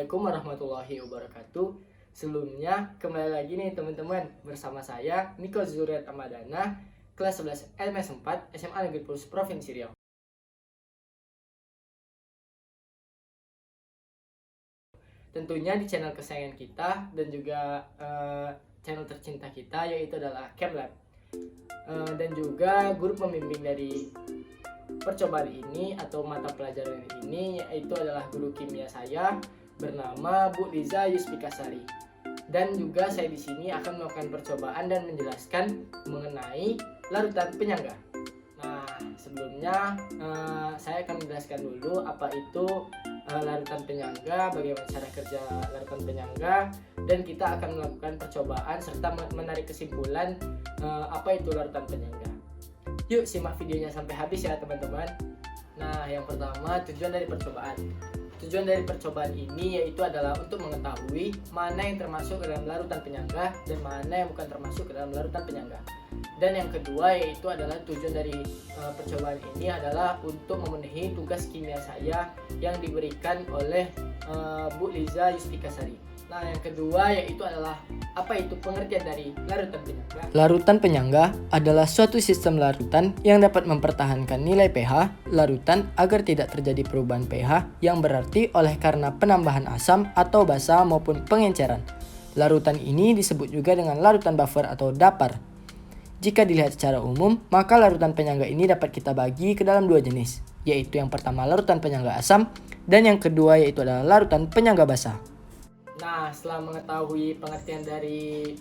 Assalamualaikum warahmatullahi wabarakatuh. Sebelumnya, kembali lagi nih teman-teman bersama saya Niko Zuriat Amadana, kelas 11 LMS 4 SMA Negeri Plus Provinsi Riau. Tentunya di channel kesayangan kita dan juga channel tercinta kita, yaitu adalah ChemLab. Dan juga guru pembimbing dari percobaan ini atau mata pelajaran ini yaitu adalah guru kimia saya bernama Bu Liza Yuspikasari. Dan juga saya di sini akan melakukan percobaan dan menjelaskan mengenai larutan penyangga. Nah, sebelumnya saya akan menjelaskan dulu apa itu larutan penyangga, bagaimana cara kerja larutan penyangga, dan kita akan melakukan percobaan serta menarik kesimpulan apa itu larutan penyangga. Yuk simak videonya sampai habis ya teman-teman. Nah, yang pertama, tujuan dari percobaan. Tujuan dari percobaan ini yaitu adalah untuk mengetahui mana yang termasuk ke dalam larutan penyangga dan mana yang bukan termasuk ke dalam larutan penyangga. Dan yang kedua yaitu adalah tujuan dari percobaan ini adalah untuk memenuhi tugas kimia saya yang diberikan oleh Bu Liza Yuspikasari. Nah, yang kedua yaitu adalah apa itu pengertian dari larutan penyangga. Larutan penyangga adalah suatu sistem larutan yang dapat mempertahankan nilai pH larutan agar tidak terjadi perubahan pH yang berarti oleh karena penambahan asam atau basa maupun pengenceran. Larutan ini disebut juga dengan larutan buffer atau dapar. Jika dilihat secara umum, maka larutan penyangga ini dapat kita bagi ke dalam dua jenis, yaitu yang pertama larutan penyangga asam dan yang kedua yaitu adalah larutan penyangga basa. Nah, setelah mengetahui pengertian dari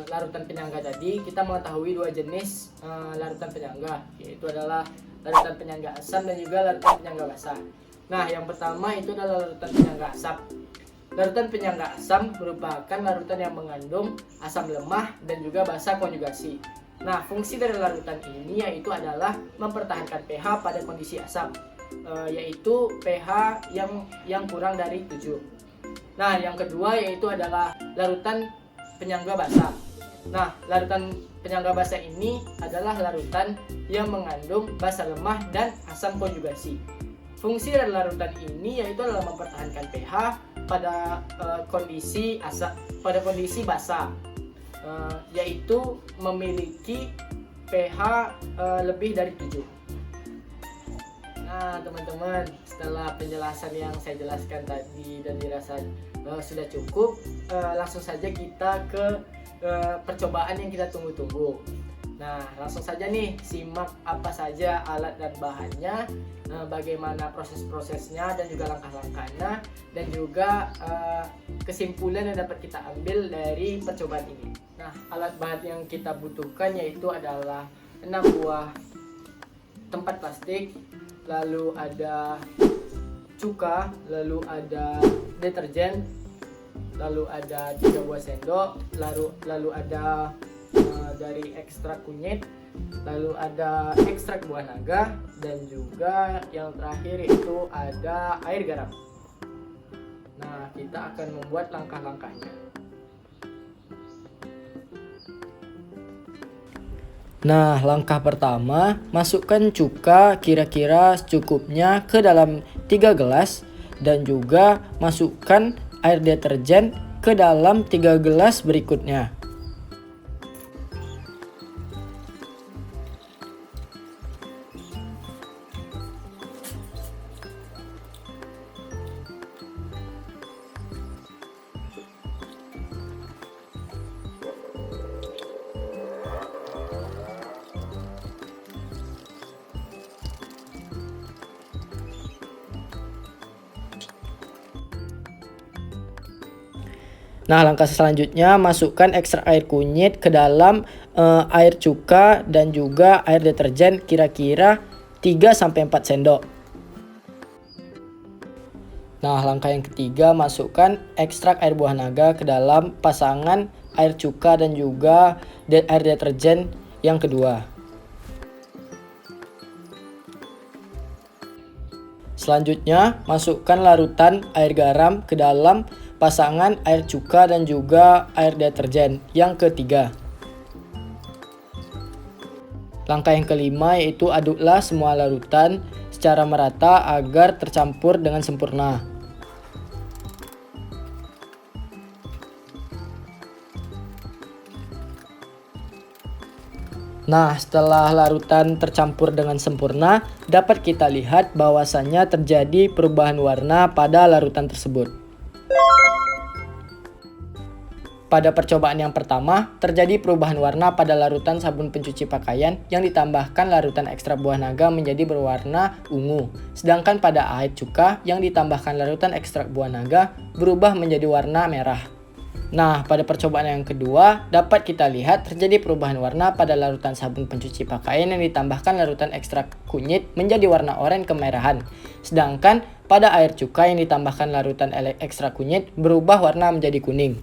larutan penyangga tadi, kita mengetahui dua jenis larutan penyangga, yaitu adalah larutan penyangga asam dan juga larutan penyangga basa. Nah, yang pertama itu adalah larutan penyangga asam. Larutan penyangga asam merupakan larutan yang mengandung asam lemah dan juga basa konjugasi. Nah, fungsi dari larutan ini yaitu adalah mempertahankan pH pada kondisi asam, yaitu pH yang kurang dari 7. Nah, yang kedua yaitu adalah larutan penyangga basa. Nah, larutan penyangga basa ini adalah larutan yang mengandung basa lemah dan asam konjugasi. Fungsi dari larutan ini yaitu adalah mempertahankan pH pada kondisi basa, yaitu memiliki pH lebih dari 7. Nah, teman-teman, setelah penjelasan yang saya jelaskan tadi dan dirasa sudah cukup, langsung saja kita ke percobaan yang kita tunggu-tunggu. Nah, langsung saja nih, simak apa saja alat dan bahannya, bagaimana proses-prosesnya dan juga langkah-langkahnya, dan juga kesimpulan yang dapat kita ambil dari percobaan ini. Nah, alat bahan yang kita butuhkan yaitu adalah 6 buah tempat plastik, lalu ada cuka, lalu ada deterjen, lalu ada 3 buah sendok, lalu ada dari ekstrak kunyit, lalu ada ekstrak buah naga, dan juga yang terakhir itu ada air garam. Nah, kita akan membuat langkah-langkahnya. Nah, langkah pertama, masukkan cuka kira-kira secukupnya ke dalam 3 gelas dan juga masukkan air deterjen ke dalam 3 gelas berikutnya. Nah, langkah selanjutnya masukkan ekstrak air kunyit ke dalam air cuka dan juga air deterjen kira-kira 3-4 sendok. Nah, langkah yang ketiga masukkan ekstrak air buah naga ke dalam pasangan air cuka dan juga air deterjen yang kedua. Selanjutnya, masukkan larutan air garam ke dalam pasangan air cuka dan juga air deterjen yang ketiga. Langkah yang kelima yaitu aduklah semua larutan secara merata agar tercampur dengan sempurna. Nah, setelah larutan tercampur dengan sempurna, dapat kita lihat bahwasannya terjadi perubahan warna pada larutan tersebut. Pada percobaan yang pertama, terjadi perubahan warna pada larutan sabun pencuci pakaian yang ditambahkan larutan ekstrak buah naga menjadi berwarna ungu. Sedangkan pada air cuka yang ditambahkan larutan ekstrak buah naga berubah menjadi warna merah. Nah, pada percobaan yang kedua, dapat kita lihat terjadi perubahan warna pada larutan sabun pencuci pakaian yang ditambahkan larutan ekstrak kunyit menjadi warna oranye kemerahan. Sedangkan pada air cuka yang ditambahkan larutan ekstrak kunyit berubah warna menjadi kuning.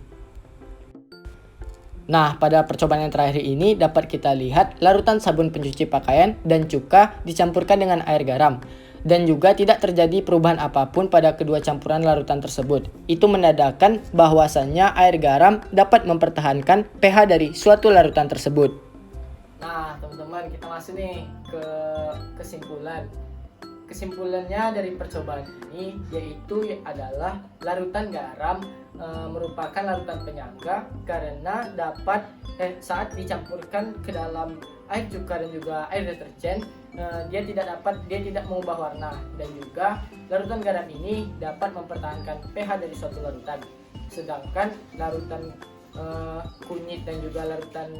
Nah, pada percobaan yang terakhir ini dapat kita lihat larutan sabun pencuci pakaian dan cuka dicampurkan dengan air garam. Dan juga tidak terjadi perubahan apapun pada kedua campuran larutan tersebut. Itu menandakan bahwasannya air garam dapat mempertahankan pH dari suatu larutan tersebut. Nah, teman-teman, kita masuk nih ke kesimpulan. Kesimpulannya dari percobaan ini yaitu adalah larutan garam merupakan larutan penyangga karena dapat saat dicampurkan ke dalam air cuka dan juga air deterjen dia tidak mengubah warna, dan juga larutan garam ini dapat mempertahankan pH dari suatu larutan. Sedangkan larutan kunyit dan juga larutan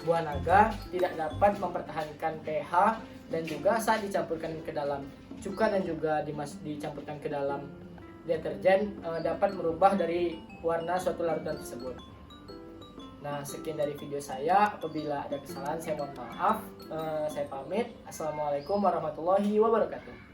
buah naga tidak dapat mempertahankan pH, dan juga saat dicampurkan ke dalam cuka dan juga dicampurkan ke dalam deterjen dapat merubah dari warna suatu larutan tersebut. Nah, sekian dari video saya. Apabila ada kesalahan saya mohon maaf. Saya pamit. Assalamualaikum warahmatullahi wabarakatuh.